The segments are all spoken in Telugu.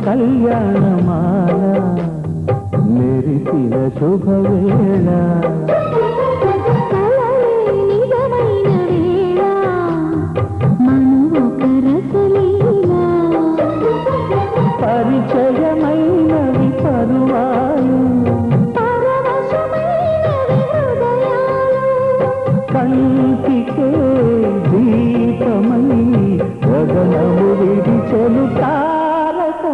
కళ్యాణమాల మెరిసిన శుభవేళ పరిచయమైనవి పరువాలు కంటికే దీపమై గగనము విడిచెను తారక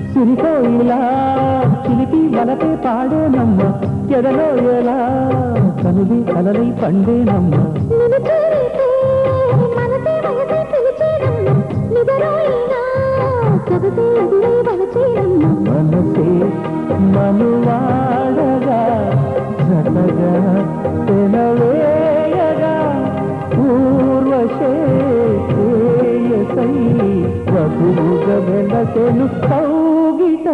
సిరికోయిలా చిలిపి వలపే పాడేనమ్మ ఎడలో ఎలా కనులి కలలై పండేనమ్మ మనసే మనువాడగా జతగా తెనవేయగా పూర్వశే వధువుగా వెనకెను కౌగిట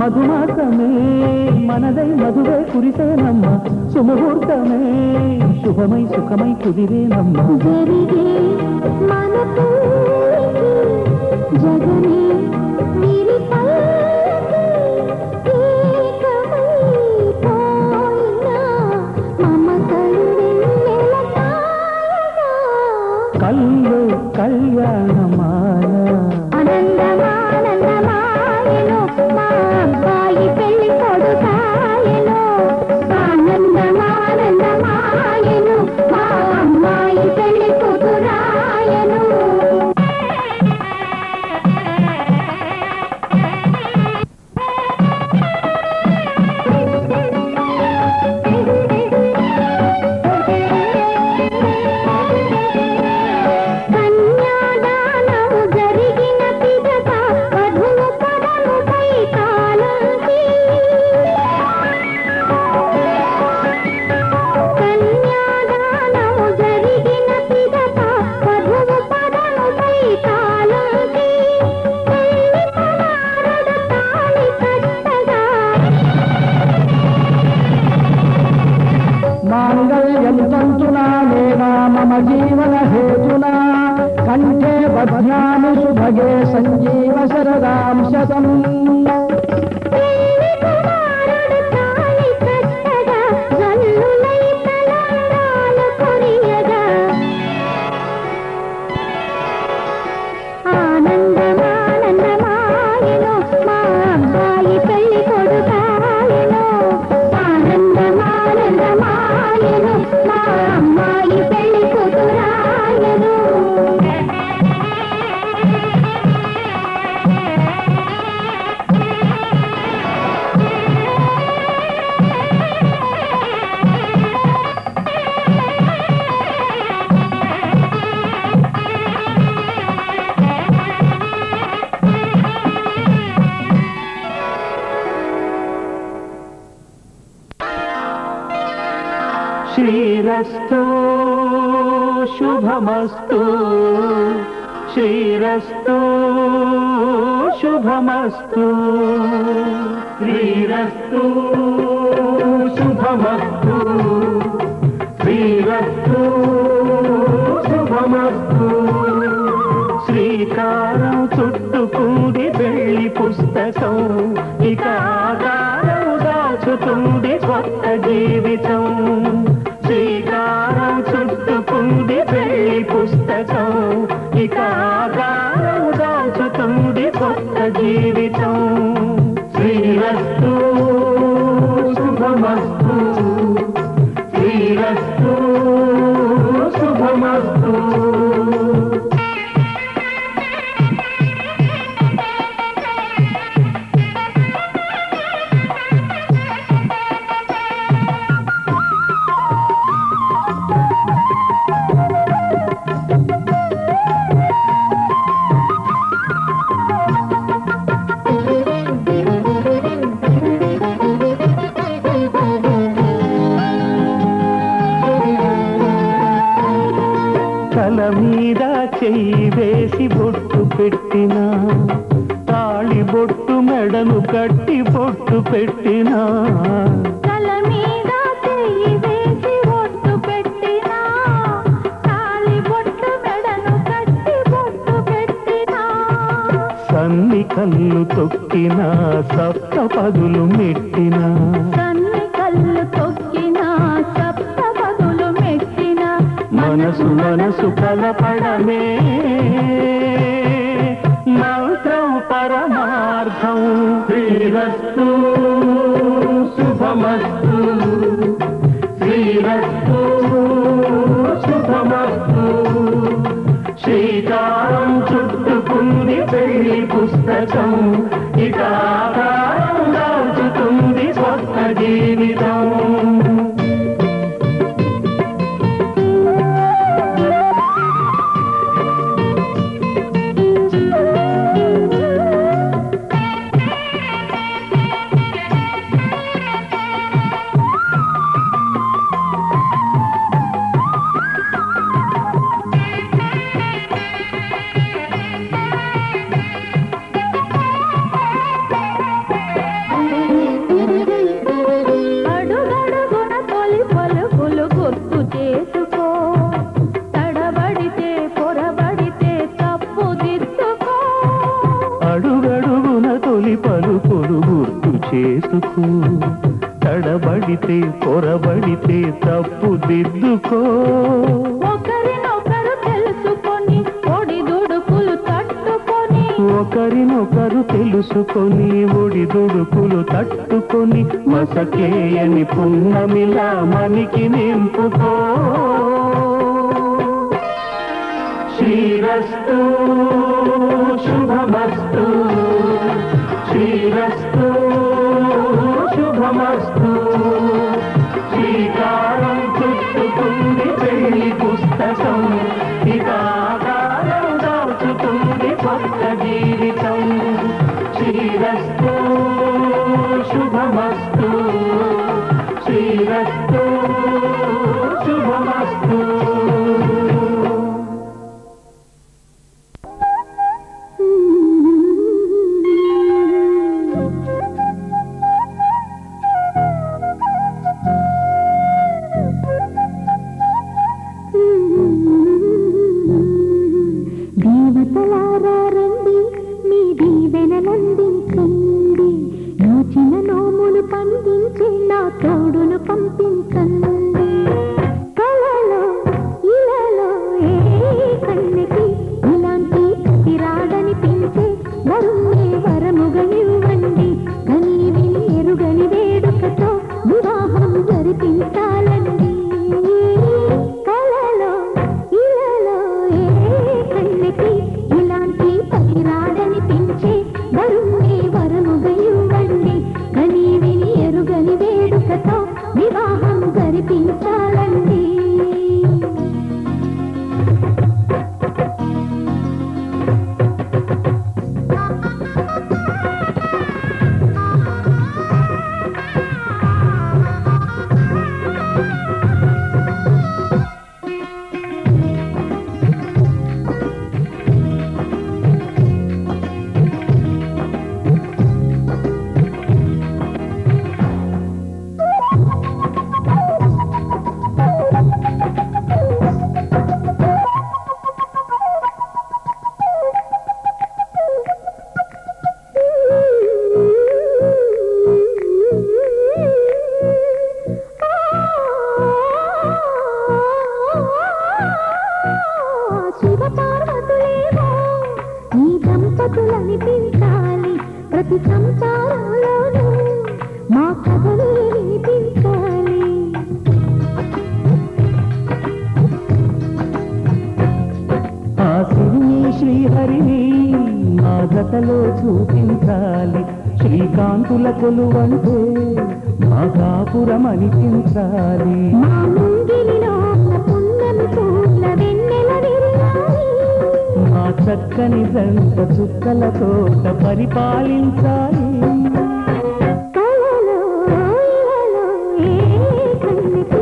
మధుమాసమే మనదై మధువే కురిసేనమ్మ సుముహూర్తమే శుభమై సుఖమై కుదిరేనమ్మ జరిగే మనకు జగనే కళ్ళు కళ్యాణమాల మమ జీవన హేతునా కంఠే బధ్యామి శుభగే సంజీవ శరదాం శతం శ్రీరస్తు శుభమస్తు శ్రీరస్తు శుభమస్తు శ్రీరస్తు శుభమస్తు శ్రీరస్తు శుభమస్తు శ్రీకారం చుట్టుకుంది వెళ్లి పుస్తకం ఇక ఆధారం దాచుతుంది కొత్త జీవితం శ్రీకారం చుట్టుకుంది వెళ్లి పుస్తకం ఇక ఆధారం దాచుతుంది కొత్త జీవితం శ్రీరస్తు శుభమస్తు శ్రీరస్తు శుభమస్తు తల మీద చెయ్యి వేసి బొట్టు పెట్టినా తాళి బొట్టు మెడను కట్టి బొట్టు పెట్టినా తల మీద చెయ్యి వేసి బొట్టు పెట్టినా తాళి బొట్టు మెడను కట్టి బొట్టు పెట్టినా సన్ని కళ్ళు తొక్కినా సప్త పదులు మెట్టినా సన్ని కళ్ళు తొక్కినా సప్త పదులు మెట్టినా మనసు మనసు కలపడమే మంత్రం పరమార్థం శ్రీరస్తు శుభమస్తు శ్రీరస్తు శుభమస్తు శ్రీకారం చుట్టుకుంది పెళ్లి పుస్తకం ఇక ఆకారం దాచుతుంది కొత్త జీవితం అడుగడుగున తొలి పలుకులు గుర్తు చేసుకో తడబడితే పొరబడితే తప్పు దిద్దుకో అడుగడుగున తొలి పలుకులు గుర్తు చేసుకో తడబడితే పొరబడితే తప్పు దిద్దుకో ఒకరినొకరు తెలుసుకొని ఒడిదుడుకులు తట్టుకొని ఒకరినొకరు తెలుసుకొని ఒడిదుడుకులు తట్టుకొని మసకేయని పున్నమిలా మనికి నింపుకో శ్రీరస్తు శుభమస్తు శ్రీరస్తు శుభమస్తు శ్రీకారం చుట్టుకుంది పెళ్లి పుస్తకం ఇక ఆకారం దాచుతుంది కొత్త జీవితం శ్రీరస్తు శుభమస్తు శ్రీరస్తు శుభమస్తు వినిపించాలి ప్రతి సంసారంలోనూ మా కథలు వినిపించాలి. ఆ సిరిని శ్రీహరిని మా జతలో చూపించాలి. శ్రీకాంతుల కొలువంటే మా కాపురం అనిపించాలి. మా ముంగిలిలో పున్నమి పూల వెన్నెల విరియాలి. మా చక్కని జంట చుక్కల తోట పరిపాలించాలి. కలలో ఇలలో ఏ కన్నుకి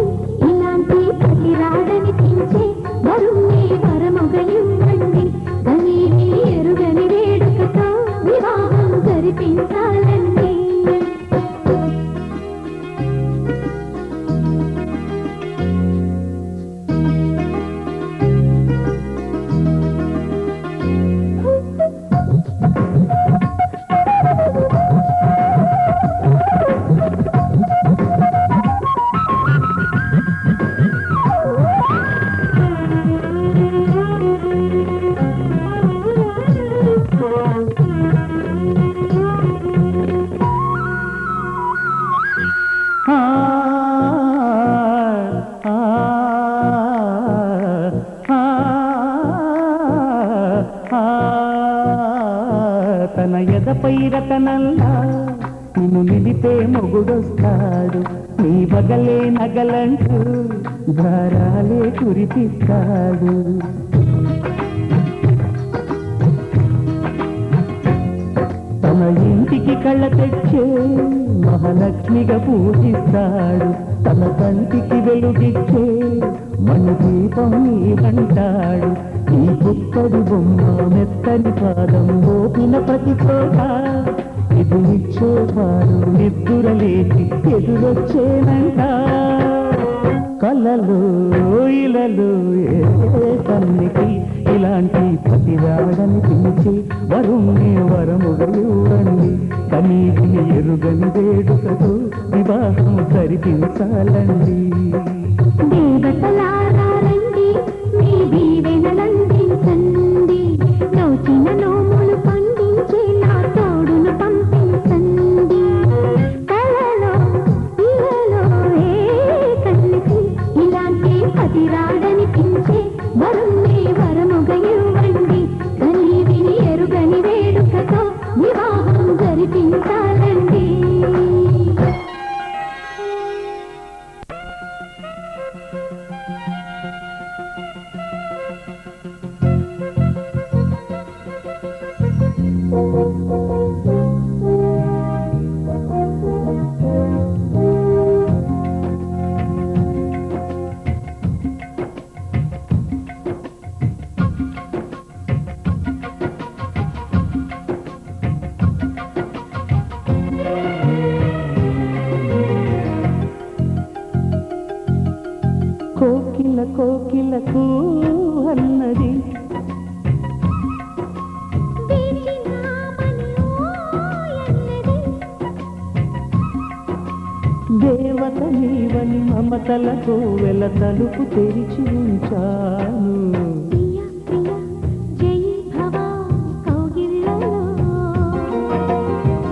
ఇలాంటి పతి రాడనిపించే వరుణ్ణి వరముగా ఇవ్వండి. కనీవి ఎరుగని వేడుకతో వివాహం జరిపించాలండి. తన ఎదపై రతనల్లా నిన్ను నిలిపే మొగుడొస్తాడు. నీ బగలే నగలంటూ ధారాలే కురిపిస్తాడు. తన ఇంటికి కళ్ళ తెచ్చే మహాలక్ష్మిగా పూజిస్తాడు. తన కంటికి వెలుగిచ్చే మణి దీపం నీవంటాడు. ఈ పుత్తడి బొమ్మ మెత్తని పాదం మోపిన ప్రతి చోట ఇది నిక్షేపాలు నిద్దురలేచి ఎదురొచ్చేనంట. కలలో ఇలలో ఏ కన్నికి ఇలాంటి పతి రాడని పిలిచి వరుణ్ణి వరముగా ఇవ్వండి. కనీవిని ఎరుగని వేడుకతో వివాహం జరిపించాలండి. దేవతలారా రండి, మీ దీవెనలందించండి. నోచిన నోములు పండించే నా తోడును పంపించండి. కలలో ఇలలో ఏ కన్నుకి ఇలాంటి పతి రాడనిపించే వరుణ్ణి వరముగా ఇవ్వండి. కనీవిని ఎరుగని వేడుకతో వివాహం జరిపించాలండి. కోకిల కోకిలకు అన్నది దేవత నీవని మమతలతో వెల తలుపు తెరిచి ఉంచాను.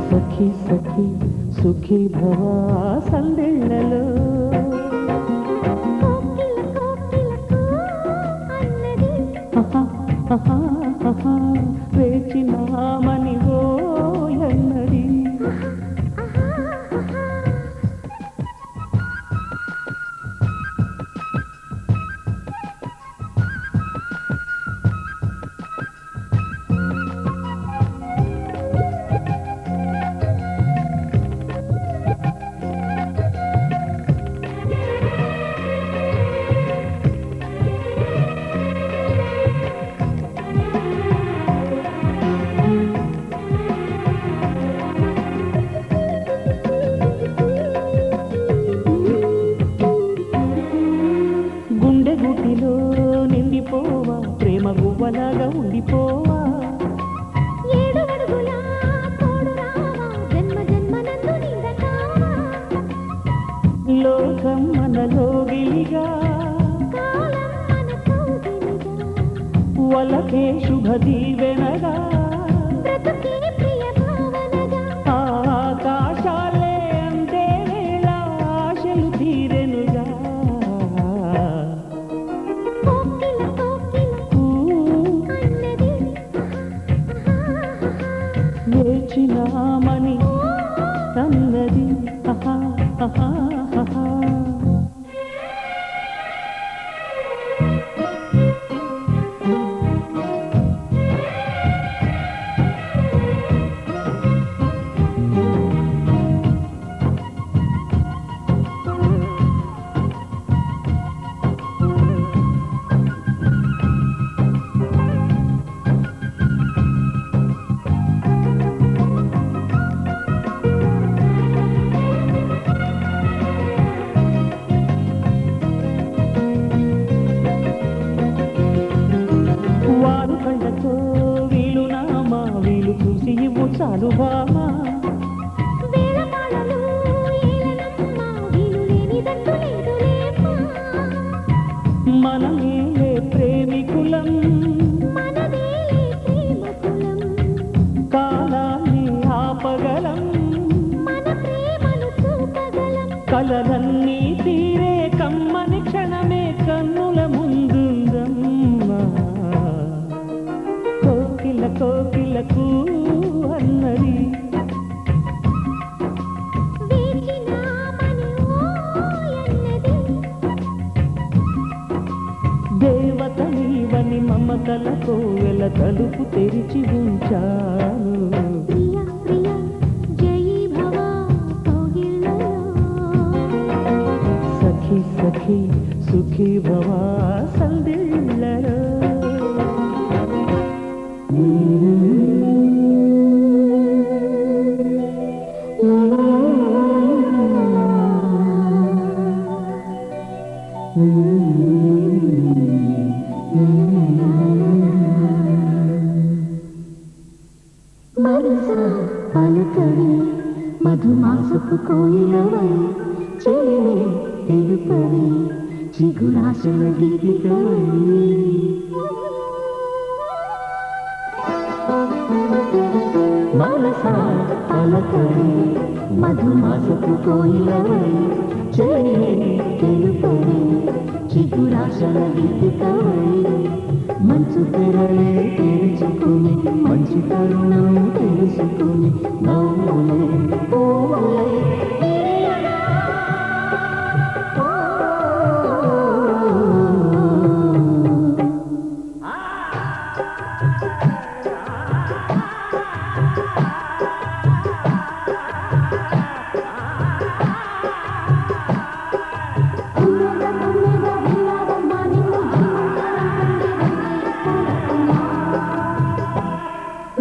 సఖి సఖి సుఖీ భవ సందెళ్ళలో వేచినామని ఓ ఎన్నడి. గువ్వలాగా ఉండిపోవా. లోకం మనలోగిలిగా వలకే శుభ దీవెనగా చాలు బామా వేళపాడలు ఏలనమ్మ వీలులేనిదంటూ లేదులేమ్మా మనమేలే ప్రేమికులం మనదేలే ప్రేమకులం కాలాన్ని ఆపగలం మన ప్రేమను చూపగలం కలలన్నీ తీరే కమ్మని క్షణమే కన్నుల ముందుందమ్మా కోకిల కోకిలకు అన్నది వేచినామని ఓయన్నది దేవత నీవని మమతల కోవెల తలుపు తెరిచి ఉంచాను ప్రియ ప్రియ జయీ భవ కోగిళ్ళలో సఖి సఖి సుఖీ భవా సందిళ్ళలో మనసా పలకవే మధుమాసపు కోయిలవై చెలిమే తెలుపవే చిగురాశల గీతికవై మనసా పలకవే మధుమాసపు కోయిలవై చెలిమే తెలుపవే చిగురాశల గీతికవై మంచు తెరలే తెరుచుకుని మంచి తరుణం తెలుసుకుని నవ్వులే పూలే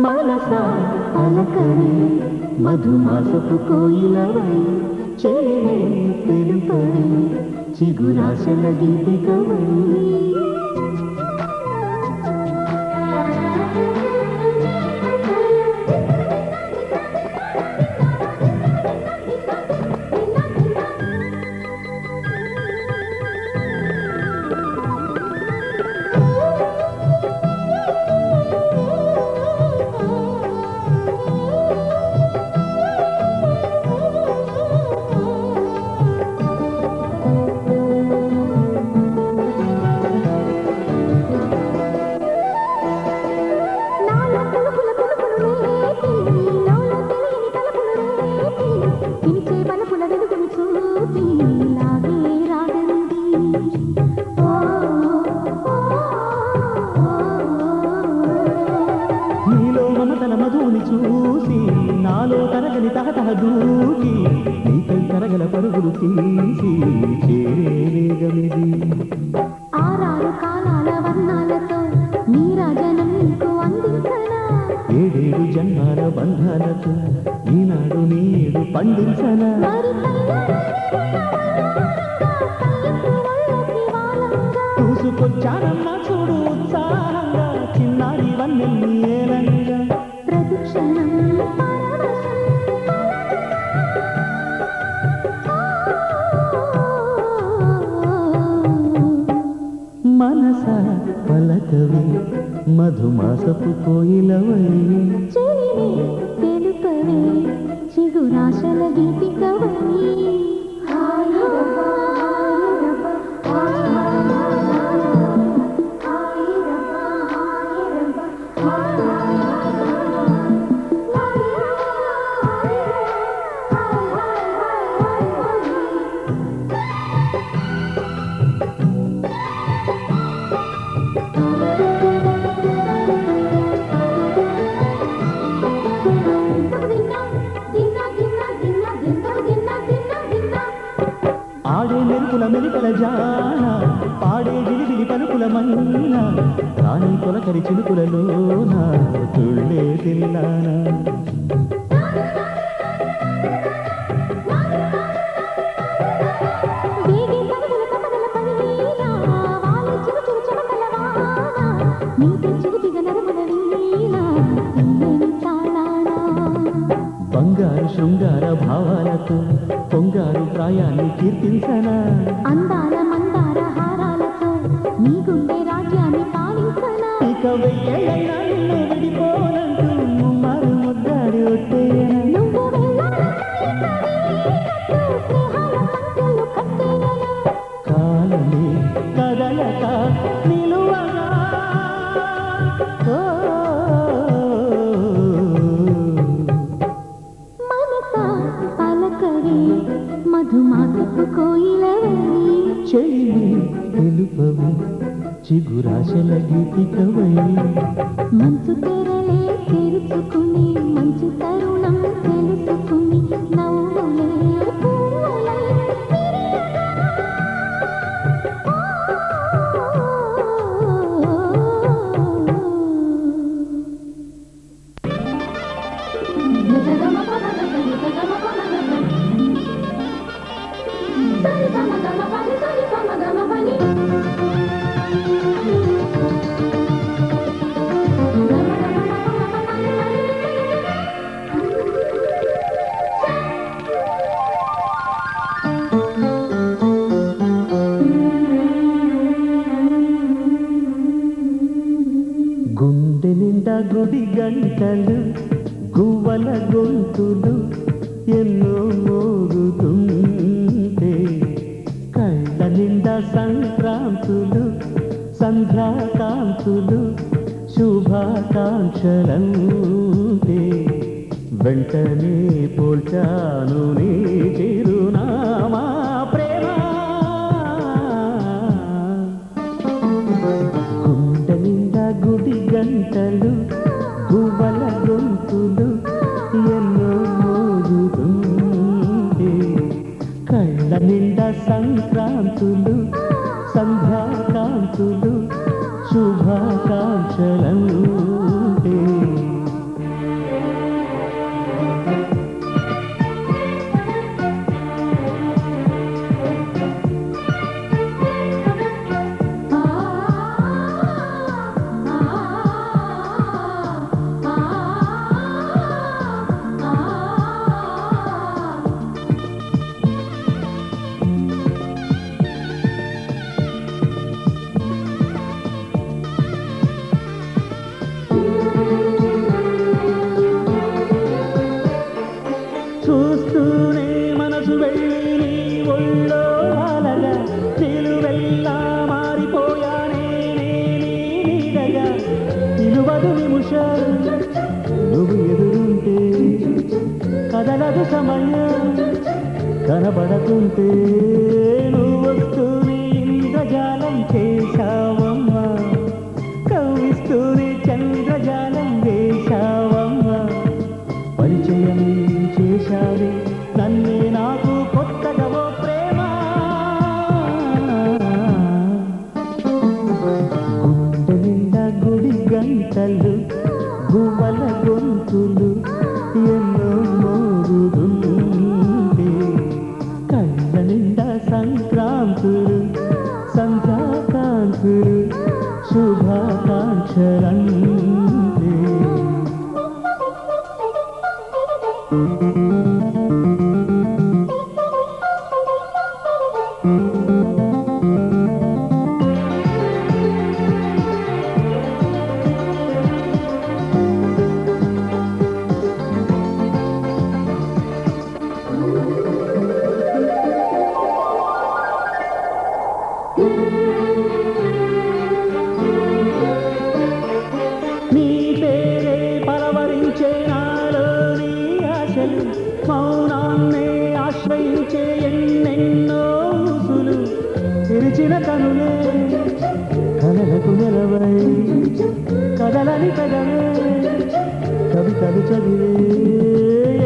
మనసా పలకవే మధుమాసపు కోయిలవై చెలిమే తెలుపవే చిగురాశల గీతికవై నాలో తలుపుల తలుపులు రేపి లోలో తెలియని తలుపులు రేపి పిలిచే బలపుల వెలుగును చూపి లాగే రాగంది ఓ నీలో మమతల మధువుని చూసి నాలో తరగని తహతహ దూకి నీకై తరగల పరుగులు తీసి చేరే వేగమిది ఆరారు కాలాల వర్ణాలతో నీరాజనం నీకు అందించనా ఏడేడు జన్మాల బంధాలతో ఈనాడు నీడు పండించనా మరి చూసుకొచ్చానమ్మా చూడు ఉత్సాహంగా చిన్నారి వన్నెల్ని ఏలంగా ప్రతిక్షణం పరవశం మనసా పలకవే మధుమాసపు కోయిలవై చెలిమే తెలుపవే చిగురాశల గీతికవై ఆడే మెరుపుల మెలికల జాన పాడే గిలిగిలి పలుకుల మన్నా రాణి తొలకరి చిలుకులలోన తుళ్ళే తిల్లానా వేగి పరుగుల కథల పనివీరా వాలి చిరు చిరు చెమటల వాన నీటి చిలిపిగ నరముల వీణ తీయని తాళానా శృంగార భావాలతో పొంగారు ప్రాయాన్ని కీర్తించనా అందాల మందార హారాలతో నీ గుండె రాజ్యాన్ని పాలించనా ఇక వెయ్యైనా నిన్ను విడిపోనంటూ ముమ్మారు ముద్దాడి ఒట్టేయనా నువ్వు వెళ్ళాలంటే స్నేహాల సంఖ్యలు కట్టేయనా కాలమే కదలక నిలువగా ఓ మనసా పలకవే మధుమాసపు కోయిలవై చెయ్యి తెలుపవి చిగురాశల గీతికవై మంచు తెరలే తెరుచుకుని మంచి తరుణం తెలుసుకుని నవ్వులే పువ్వులై గుండె నిండా గుడి గంటలు గువ్వల గొంతులు ఎన్నో మోగుతుంటే కళ్ళ నిండా సంక్రాంతులు సంధ్యాకాంతులు శుభాకాంక్షలంటే వెంటనే పోల్చాను నీ చిరునామా ప్రేమ గుండె నిండా గుడి గంటలు గువ్వల గొంతులు ఎన్నో మోగుతుంటే కళ్ళ నిండా సంక్రాంతులు సంధ్యాకాంతులు శుభాకాంక్షలంటే చూస్తూనే మనసు వెళ్ళి నీ ఒళ్ళో అలగా నిలువెల్లా మారిపోయానే నీ నీడగా నిలువదు నిమిషాలు నువ్వు ఎదురుంటే కదలదు సమయం కనబడకుంటే నువ్వు వస్తూనే ఇంద్రజాలం చేశావమ్మా కవ్విస్తూనే చంద్రజాలం వేశావమ్మా పరిచయం చేశావే నన్నే నాకు కొత్తగా ఓ ప్రేమ గుండె నిండా గుడి గంటలు గువ్వల గొంతులు ఎన్నో మోగుతుంటే కళ్ళ నిండా సంక్రాంతులు సంధ్యాకాంతులు శుభాకాంక్షలంటే నీ పేరే పరవరించే నాలోని ఆశలు మౌనాన్నే ఆశ్రయించే ఎన్నెన్నో ఊసులు తెరిచిన కనులే కలలకు నిలవై కదలని కదలే కవితలు చదివే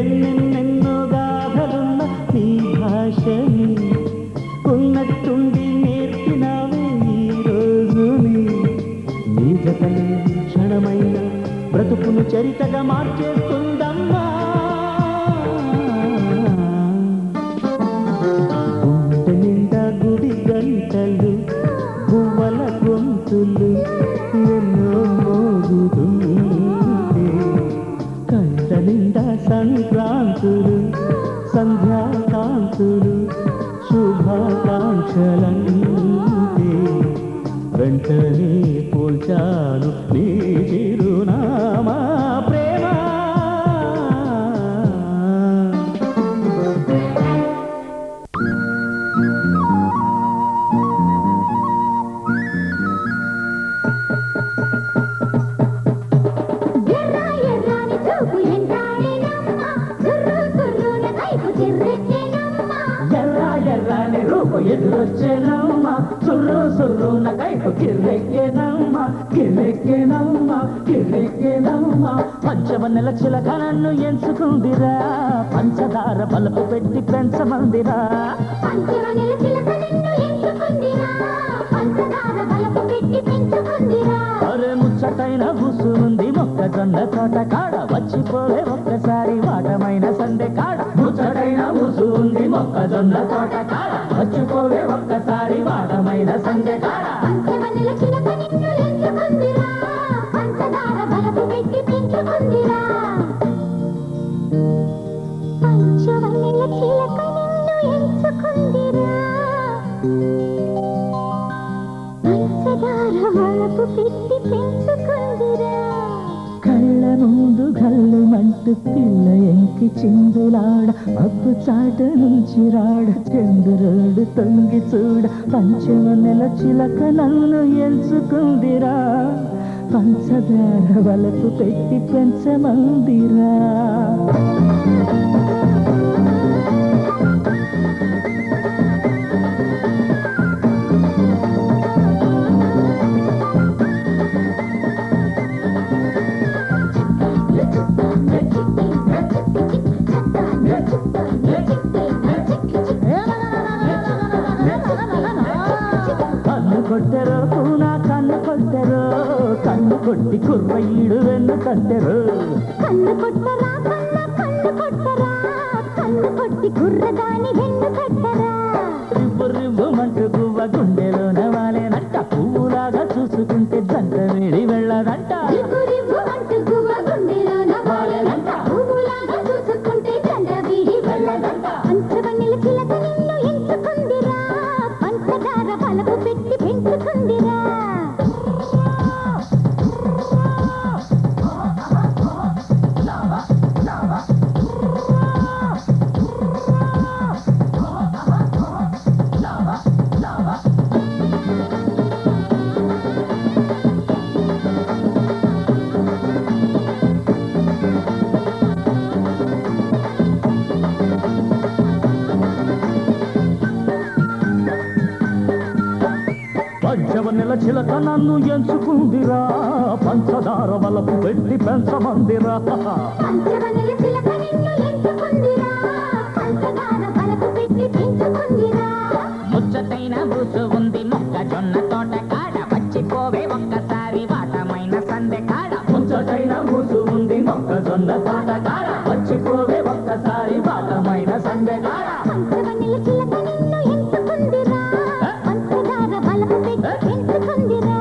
ఎన్నెన్నెన్నో గాథలున్న నీ భాషని ఉన్నట్టుండి నేర్పినావే ఈ రోజుని నీ జతలే క్షణమైన బ్రతుకును చరితగా మార్చేస్తుందమ్మా గుండె నిండా గుడి గంటలు గువ్వల గొంతులు ఎన్నో మోగుతుంటే కళ్ళ నిండా సంక్రాంతులు సంధ్యాకాంతులు శుభాకాంక్షలంటే వెంటనే పోల్చాను నీ చిరునామా ప్రేమ. ఎదురొచ్చేనమ్మా సుర్రు సుర్రున కైపు కిర్రెక్కేనమ్మా కిర్రెక్కేనమ్మా కిర్రెక్కేనమ్మా పంచవన్నెల చిలక నన్ను ఎంచుకుందిరా పంచదార బలుపు పెట్టి పెంచమందిరా. పంచవన్నెల చిలక నిన్ను ఎంచుకుందిరా పంచదార బలుపు పెట్టి పెంచుకుందిరా. అరే ముచ్చటైన బుసు ఉంది మొక్కజొన్న తోట కాడ వచ్చిపోలే ఒక్కసారి వాటమైన సందె కాడ. ముచ్చటైన బుసు ఉంది మొక్కజొన్న తోట కాడ వచ్చిపోలే ఒక్కసారి వాటమైన సందె కాడ. పంచవన్నెల చిలక నిన్ను ఎంచుకుందిరా పంచదార బలుపు పెట్టి పెంచుకుందిరా. పంచవన్నెల చిలక నిన్ను ఎంచుకుందిరా పంచదార బలుపు పెట్టి పెంచుకుందిరా. కళ్ళ ముందు గల్లు మంటు పిల్ల ఎంకి చిందులాడ అప్పు చాట నుంచి రాడ చంద్రుడు తొంగి చూడ పంచవన్నెల చిలక నన్ను ఎంచుకుందిరా పంచదార వలపు పెట్టి పెంచమందిరా. కన్ను కొట్టెరో పూనా కన్ను కొట్టెరో కన్ను కొట్టి కుర్రయ్యడు వెన్ను కట్టెరు. కన్ను కొట్టరా కన్ను కొట్టరా కన్ను కొట్టి కుర్రదాని వెన్ను కట్టరా. రివ్వు రివ్వుమంటూ గువ్వ గుండెలోన వాలేనంట పువ్వులాగా చూసుకుంటే జంట వేడి వెళ్ళదంట. రివ్వు రివ్వుమంటూ గువ్వ గుండెలోన వాలేనంట పువ్వులాగా చూసుకుంటే జంట వేడి వెళ్ళదంట. పంచవన్నెల చిలక నిన్ను ఎంచుకుందిరా పంచదార బలుపు పెట్టి పెంచుకుందిరా. పంచవన్నెల చిలక నన్ను ఎంచుకుందిరా పంచదార వలపు పెట్టి పెంచమందిరా. పంచవన్నెల చిలక నిన్ను ఎంచుకుందిరా పంచదార బలుపు పెట్టి పెంచుకుందిరా. ముచ్చటైన బూసు ఉంది మొక్కజొన్న తోట కాడ వచ్చిపోవే ఒక్కసారి వాటమైన సందె కాడ. ముచ్చటైన బూసు ఉంది మొక్కజొన్న తోట కాడ వచ్చిపోవే ఒక్కసారి వాటమైన సందె కాడ. పంచవన్నెల చిలక నిన్ను ఎంచుకుందిరా పంచదార బలుపు పెట్టి పెంచుకుందిరా.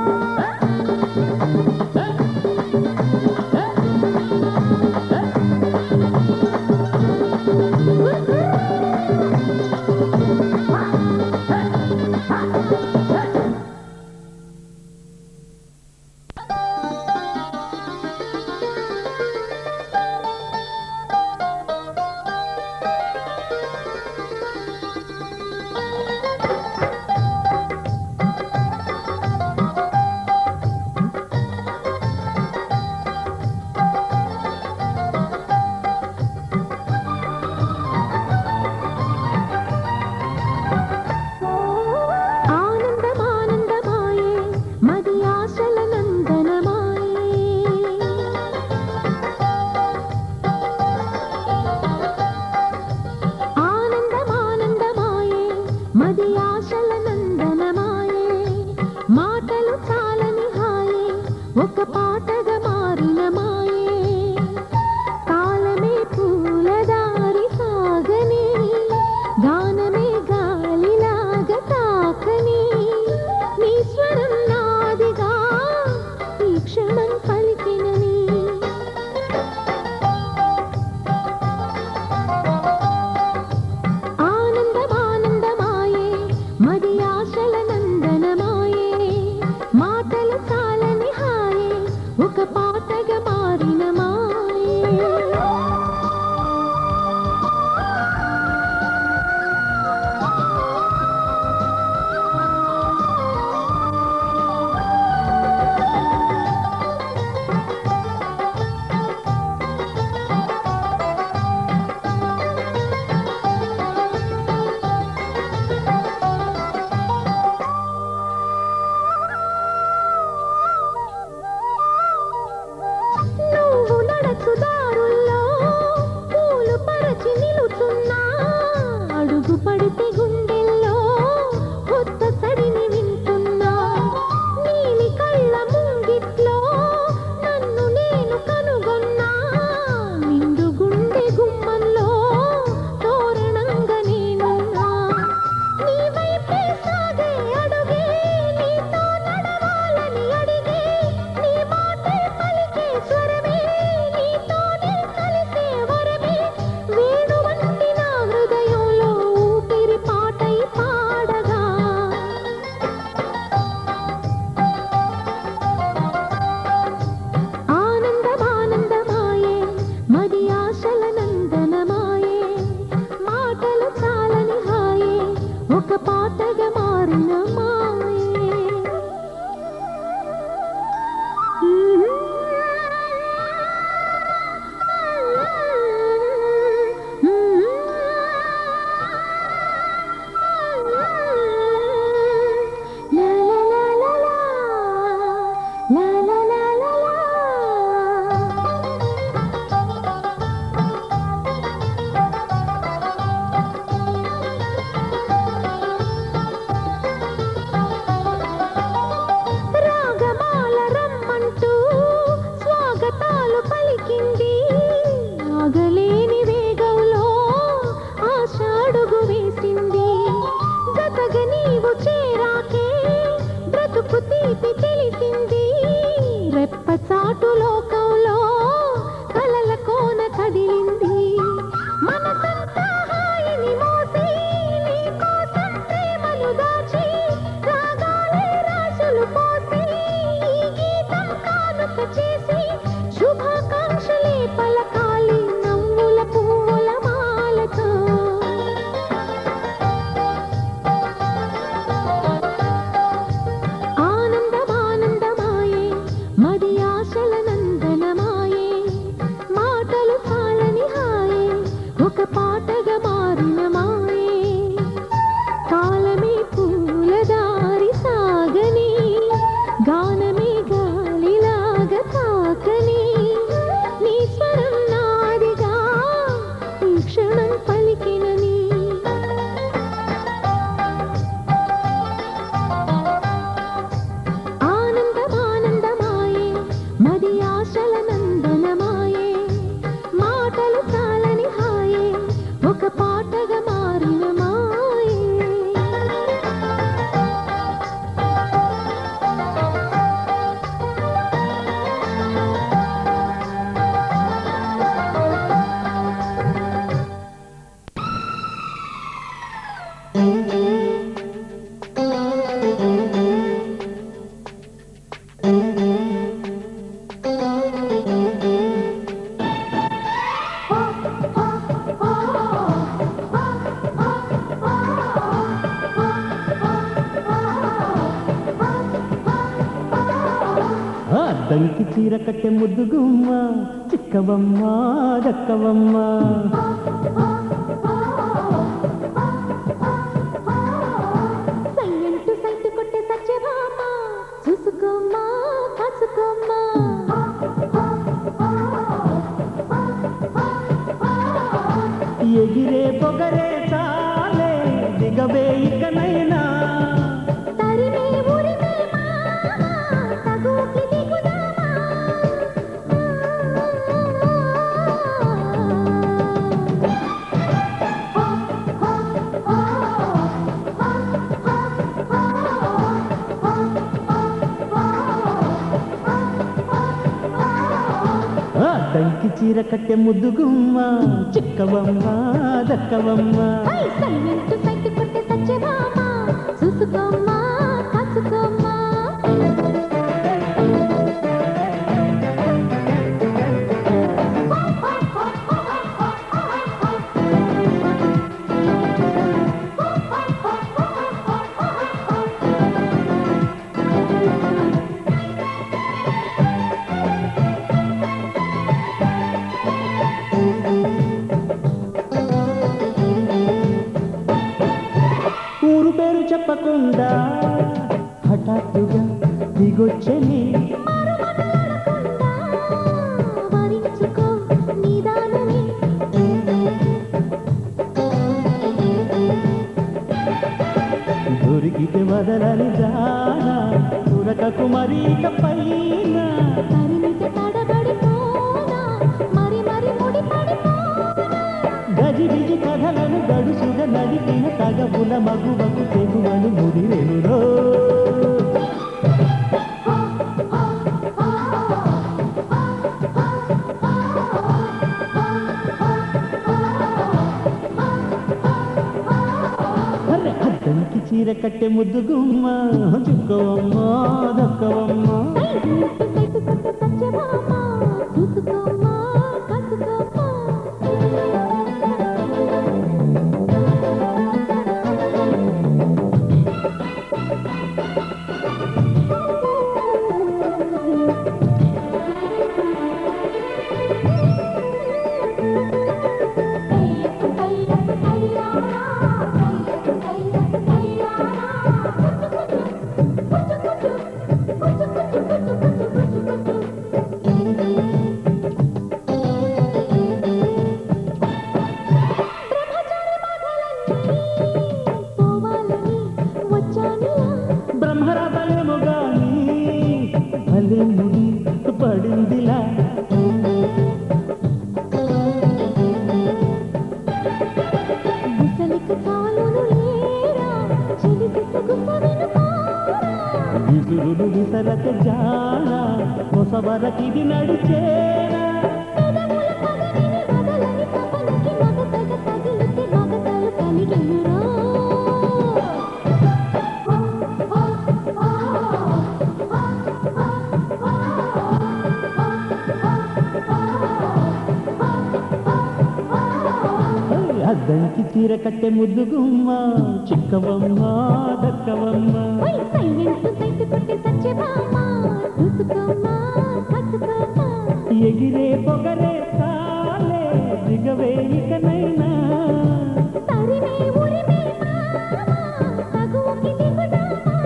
తీపి తెలిసింది రెప్పచాటు లోకంలో కలల కోన కదిలింది మనసంతా హాయిని మోసి నీ కోసం ప్రేమను దాచి రాగాలే రాసులు పోసి ఈ గీతం కానుక చేసి శుభాకాంక్షలే పలకాలి నవ్వుల పువ్వుల మాలతో ఆనందమానందమాయే మది ఆశల నందనమాయే మాటలు చాలని హాయే ఒక పాటగా మారిన మాయే కాలమే పూలదారి సాగని గానమే గాలిలాగా తాకని నీ స్వరం నాదిగా ఈ క్షణం పలికినని ఆనందమానందమాయే మది ఆశల నందనమాయే మాటలు చాలని హాయే ఒక పాటగా మారిన మాయే దంకి చీర కట్టె ముద్దుగుమ్మ చిక్కవమ్మ దక్కవమ్మ సయ్యంటూ సైటు కొట్టే సత్యభామ చూసుకోమ్మా కాసుకోమ్మా ఎగిరే పొగరే చాలే దిగవే ఇకనైనా తరిమే ఉరిమే మామ తగుకి దిగుదామా దంకి చీర కట్టె ముద్దుగుమ్మ చిక్కవమ్మ దక్కవమ్మ సయ్యంటూ సైటు కొట్టే సత్యభామ చూసుకోమ్మా కాసుకోమ్మా ఊరు పేరు చెప్పకుండా హఠాత్తుగా దిగొచ్చని వరించుకో నిదానమే దొరికితే వదలని జానా ఉరకకు మరీ పైన తరిమితే తడబడిపోనా మరి మరి ముడిపడిపోనా గజిబిజి కథలను గడుసుగా నడిపిన తగబుల మగువకు తెగువను ముడివెనురో అద్దంకి చీర కట్టె ముద్దుగుమ్మ చుక్కవమ్మ దక్కవమ్మ సైటు కొట్టే సత్యభామ చూసుకోమ్మా కాసుకోమ్మా విసురులు విసరక జాణ కొసవరకిది నడిచేనా పెదవుల పదవిని వదలని తపనకి మగతగ తగిలితే మగతలు కలిగెనురా అద్దంకి చీర కట్టె ముద్దు గుమ్మ చిక్కవమ్మ దక్కవమ్మ ఓయ్ సైలెంట్ సైట్ కొట్టి సచ్చే బామ్మ చూసుకోమ్మా కట్టుకోమ్మా ఎగిరే పొగరే సాలే దిగవే ఇకనైనా తరిమే ఉరిమే మామ తగువకి దిగుదామా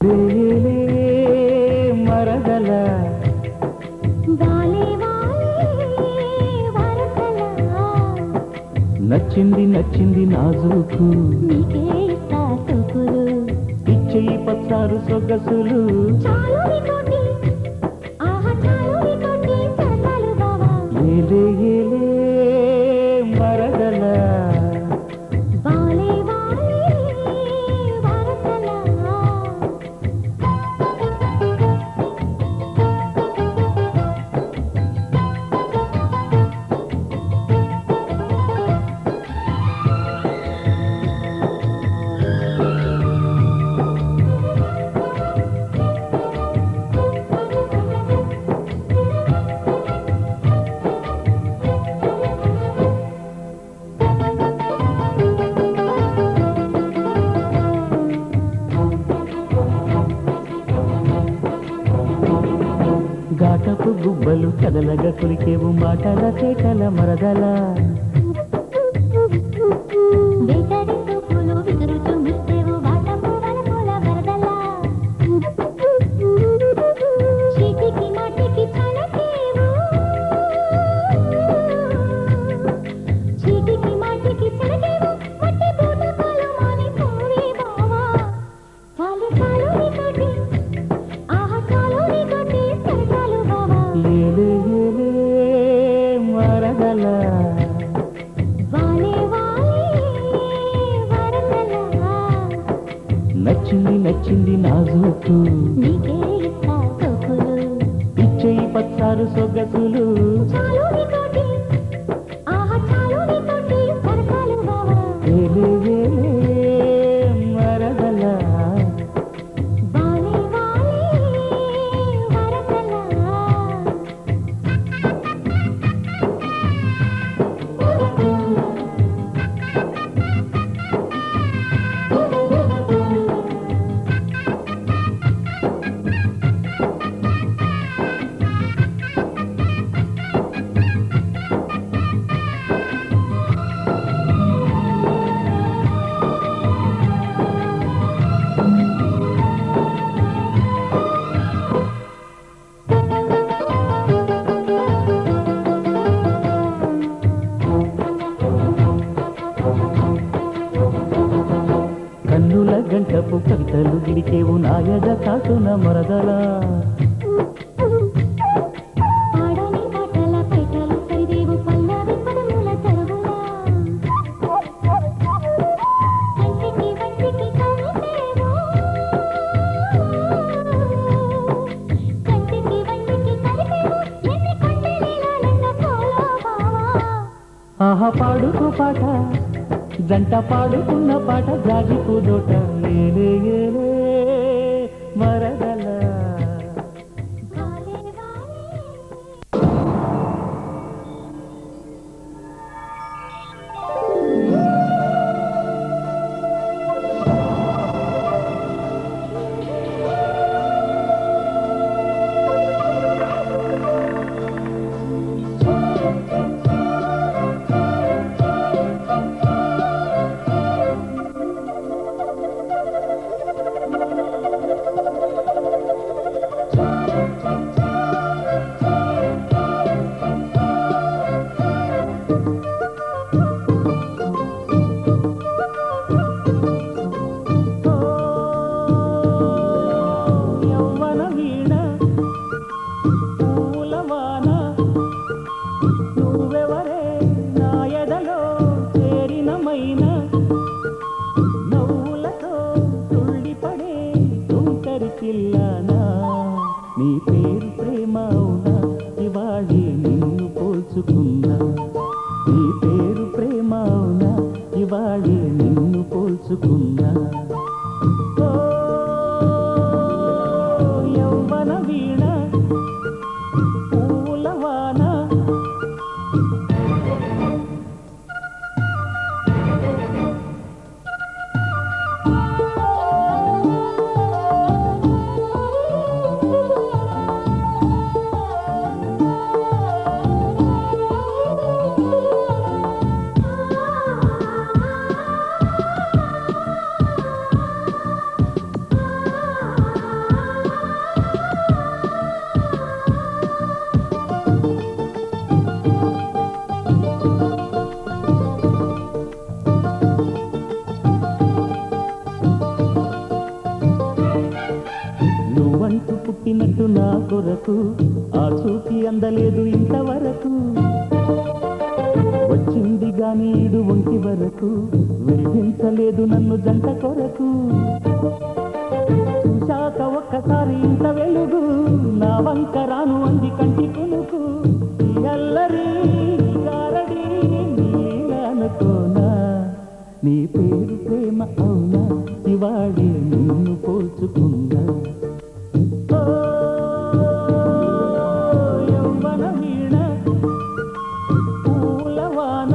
లేలే మరదల వాలే వాలే వరసలా నచ్చింది నచ్చింది నాజూకు నీకే ఇస్తా సోకులు ఇచ్చేయి పచ్చారు సొగసులు చాలు నీతోటి ఆహా చాలు నీతోటి సరసాలు బావా ఏలే ఏలే మరదల వాలే వాలే వరసలా ఘాటపు గుబ్బలు కదలగా కులికేవు మాటల చేటల మరదల వేటడి చూపులు విసురుతూ ముస్తేవు వాటపు వలపుల వరదలా చీటికి మాటికి చలకేవు చీటికి మాటికి చలకేవు మట్టి బూటకాలు మాని పోవే బావా చాలు చాలు నీతోటి ఆహా చాలు నీతోటి సరసాలు బావా ఏలే ఏలే మరదల వాలే వాలే వరసలా నచ్చింది నచ్చింది నాజూకు నీకే ఇస్తా సోకులు ఇచ్చేయి పచ్చారు సొగసులు చాలు నీతోటి ఆహా చాలు నీతోటి సరసాలు బావా ఏలే ఏలే మరదల వాలే వాలే వరసలా కన్నుల గంటపు కవితలు గిడికేవు నాయద కాటున మరదల పాడని పాటల పేటలు సరిదేవు పల్లవి పదముల తరువులా కంటికి వంటికి కలిపేవు కంటికి వంటికి కలిపేవు ఎన్ని కొండలీలాలన్న పోలో బావా ఆహా పాడుకు పాట జంట పాడుకున్న పాట జాజిపు దోట లేలే ఏలే మరదల వాలే వాలే నీ పేరు ప్రేమ అవునా ఇవాళే నిన్ను పోల్చుకున్నా నీ పేరు ప్రేమ అవునా ఇవాళే నిన్ను పోల్చుకున్నా ఓ యౌవన వీణ పూలవాన నువ్వంటూ పుట్టినట్టు నా కొరకు ఆ చూపి అందలేదు ఇంతవరకు వచ్చింది గాని ఈడు ఒంటి వరకు విడిపించలేదు నన్ను జంట కొరకు చూశాక ఒక్కసారి ఇంత వెలుగు నా వంక రాను అంది కంటి కునుకు ఈ అల్లరి గారడి నీలనుకోనా నీ పేరు ప్రేమ అవునా ఇవాళే నిన్ను పోల్చుకున్నా యౌవన వీణ పూలవాన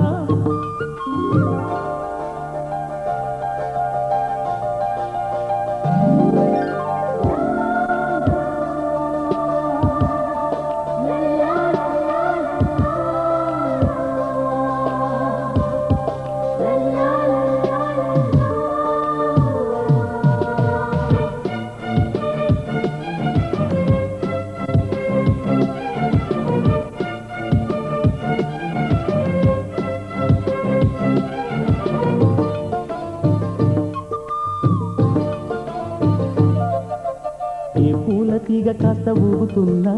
ఏ పూల తీగ కాస్త ఊగుతున్నా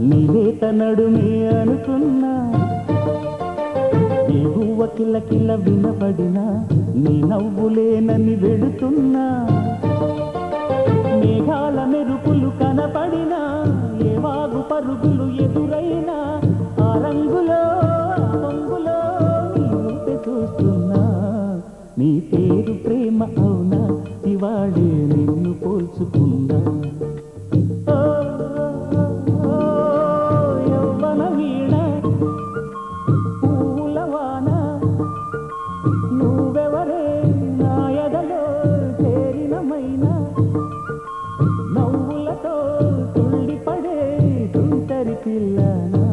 నీ లేత నడుమే అనుకున్నా ఏ గువ్వ కిల్ల కిల్ల వినపడినా నీ నవ్వులేనని వెడుతున్నా మేఘాల మెరుపులు కనపడినా ఏ వాగు పరుగులు ఎదురైనా ఆ రంగులో పొంగులో నీ ఊపే చూస్తున్నా నీ పేరు ప్రేమ అవునా ఇవాళే నిన్ను పోల్చుకున్నా యౌవన వీణ పూలవాన నువ్వెవరే నా ఎదలో చేరినమైనా నవ్వులతో తుళ్ళిపడే తుంటరి పిల్లనా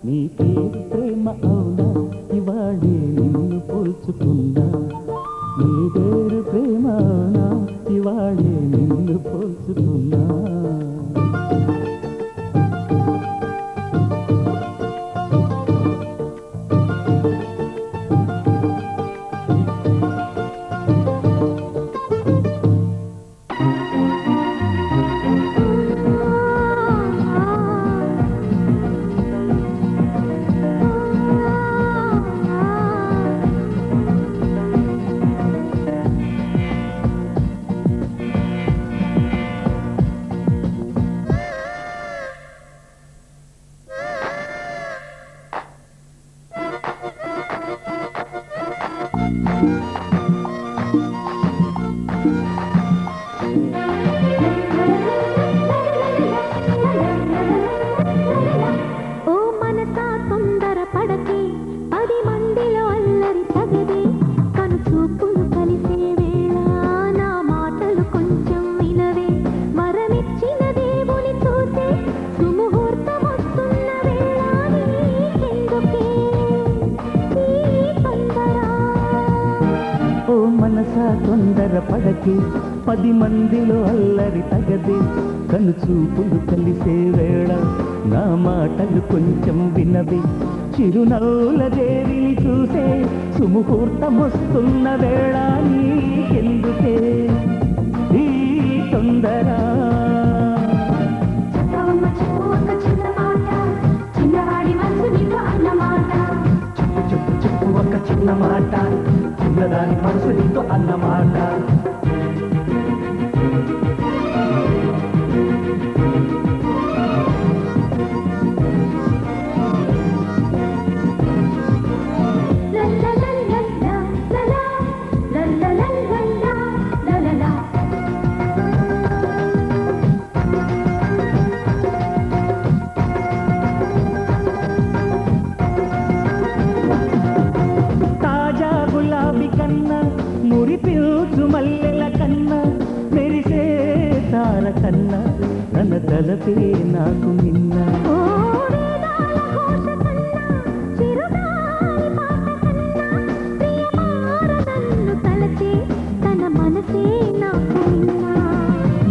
నీ పేరు ప్రేమ అవునా ఇవాళే నిన్ను పోల్చుకున్నా నీ పేరు ప్రేమ అవునా ఇవాళే నిన్ను పోల్చుకున్నా ఓ మనసా తొందర పడకే 10 మందిలో అల్లరి తగదే కను చూపులు కలిసే వేళ నా మాటలు కొంచెం వినవే వరమిచ్చిన దేవుని చూసే సుముహూర్తం వస్తున్న వేళ నీకెందుకే ఈ తొందర ఓ మనసా తొందర పడకే 10 మందిలో అల్లరి తగదే కను చూపులు కలిసే వేళ నా మాటలు కొంచెం వినవి చిరునవ్వుల దేవిని చూసే సుముహూర్తం వస్తున్న వేళ నీకెందుకే ఈ తొందర చెప్పు ఒక చిన్న మాట చిన్నదాని మనసు నీతో అన్నమాట తార కన్నా తన తలపే నాకు నిన్న ఓ వేదాల ఘోష కన్నా చిరుగాలి పాట కన్నా ప్రియమార నన్ను తలచే తన మనసే నాకు నిన్నా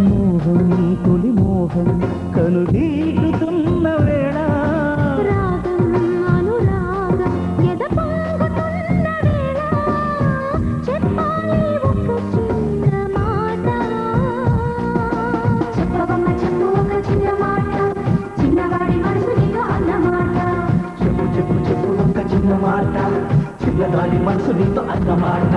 మోహం తొలి మోహం కనుగీటుతున్న వేళ రాగం అనురాగం ఎద పొంగుతున్న వేళ చెప్పాలి ఒక చిన్న మాట చెప్పవమ్మ చెప్పు ఒక చిన్న మాట చిన్నవాడి మనసు నీతో అన్నమాట చెప్పు చెప్పు చెప్పు ఒక చిన్న మాట చిన్నదాని మనసు నీతో అన్నమాట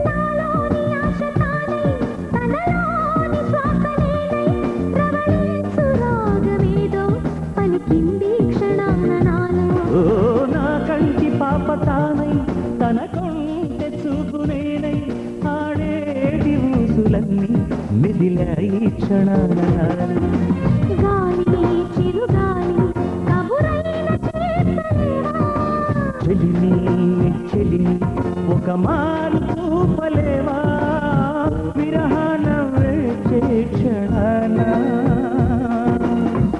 నాలోని ఆశ తానై తనలోని శ్వాస నేనై ప్రవళించు రాగమేదో పలికింది క్షణాన నాలో ఓ నా కంటి పాప తానై తన కొంటె చూపు నేనై ఆడేటి ఊసులన్నీ మిదిలాయి క్షణాన గాలి చిరుగాలి కబురైన చేతలేవా చెలిని చెలిని ఒక మారు చూపలేవా విరహాన వేచే క్షణాన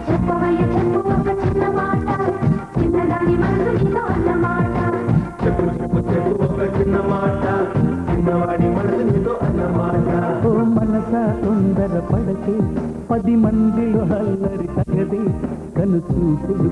చెప్పవయ్య చెప్పు ఒక చిన్న మాట చిన్నదాని మనసు నీతో అన్నమాట చెప్పు చెప్పు చెప్పు ఒక చిన్న మాట చిన్నవాడి మనసు నీతో అన్నమాట ఓ మనస తొందర పడకే 10 మందిలో హల్లరి తగదే కను చూపులు